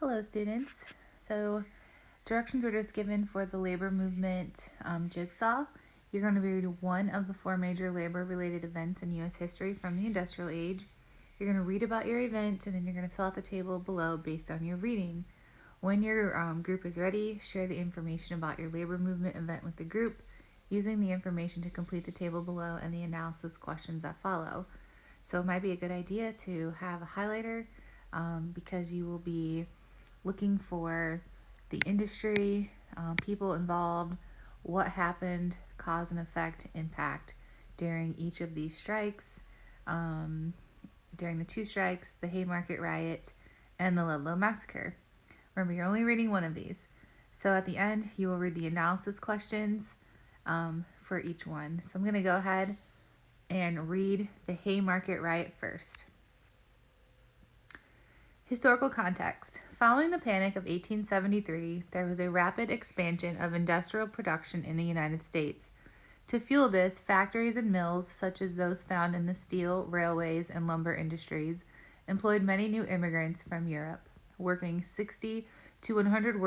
Hello students. So directions were just given for the labor movement jigsaw. You're going to read one of the four major labor related events in U.S. history from the industrial age. You're going to read about your event and then you're going to fill out the table below based on your reading. When your group is ready, share the information about your labor movement event with the group using the information to complete the table below and the analysis questions that follow. So it might be a good idea to have a highlighter because you will be looking for the industry, people involved, what happened, cause and effect, impact during each of these strikes, during the two strikes, the Haymarket Riot, and the Ludlow Massacre. Remember, you're only reading one of these. So at the end, you will read the analysis questions for each one. So I'm going to go ahead and read the Haymarket Riot first. Historical context. Following the Panic of 1873, there was a rapid expansion of industrial production in the United States. To fuel this, factories and mills, such as those found in the steel, railways, and lumber industries, employed many new immigrants from Europe, working 60 to 100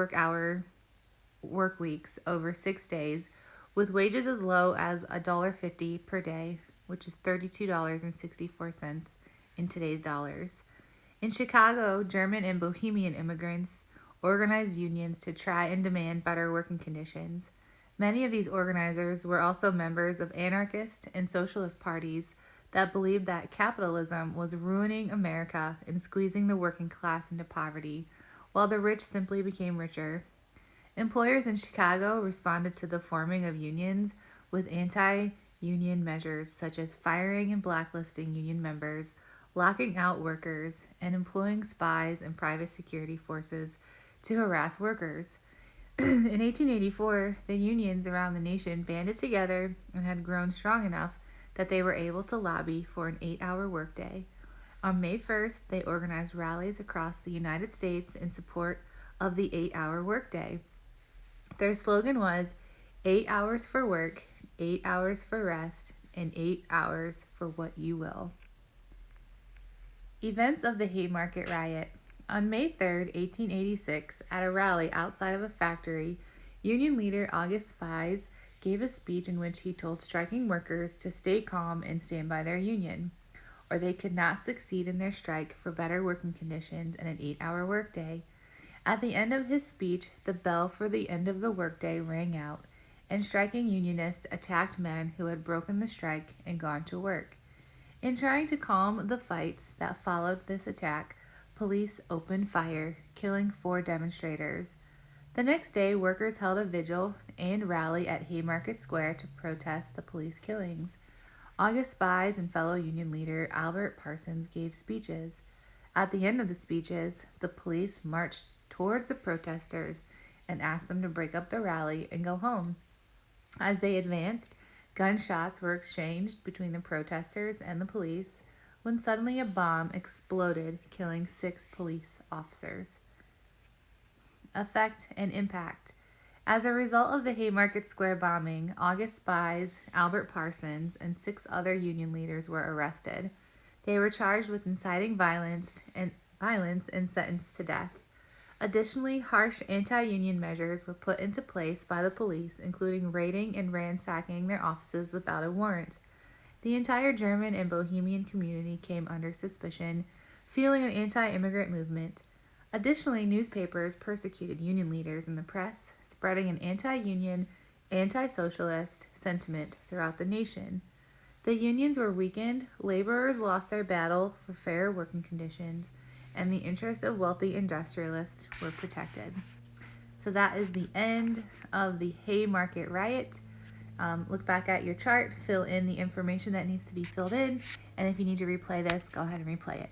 work weeks over 6 days, with wages as low as $1.50 per day, which is $32.64 in today's dollars. In Chicago, German and Bohemian immigrants organized unions to try and demand better working conditions. Many of these organizers were also members of anarchist and socialist parties that believed that capitalism was ruining America and squeezing the working class into poverty, while the rich simply became richer. Employers in Chicago responded to the forming of unions with anti-union measures such as firing and blacklisting union members, locking out workers, and employing spies and private security forces to harass workers. In 1884, the unions around the nation banded together and had grown strong enough that they were able to lobby for an 8-hour workday. On May 1st, they organized rallies across the United States in support of the 8-hour workday. Their slogan was 8 hours for work, 8 hours for rest, and 8 hours for what you will. Events of the Haymarket Riot. On May 3, 1886, at a rally outside of a factory, Union leader August Spies gave a speech in which he told striking workers to stay calm and stand by their union, or they could not succeed in their strike for better working conditions and an 8-hour workday. At the end of his speech, the bell for the end of the workday rang out, and striking unionists attacked men who had broken the strike and gone to work. In trying to calm the fights that followed this attack, police opened fire, killing 4 demonstrators. The next day, workers held a vigil and rally at Haymarket Square to protest the police killings. August Spies and fellow union leader Albert Parsons gave speeches. At the end of the speeches, the police marched towards the protesters and asked them to break up the rally and go home. As they advanced, gunshots were exchanged between the protesters and the police when suddenly a bomb exploded, killing 6 police officers. Effect and impact. As a result of the Haymarket Square bombing, August Spies, Albert Parsons, and 6 other union leaders were arrested. They were charged with inciting violence and sentenced to death. Additionally, harsh anti-union measures were put into place by the police, including raiding and ransacking their offices without a warrant. The entire German and Bohemian community came under suspicion, fueling an anti-immigrant movement. Additionally, newspapers persecuted union leaders in the press, spreading an anti-union, anti-socialist sentiment throughout the nation. The unions were weakened, laborers lost their battle for fair working conditions, and the interests of wealthy industrialists were protected. So that is the end of the Haymarket Riot. Look back at your chart, fill in the information that needs to be filled in, and if you need to replay this, go ahead and replay it.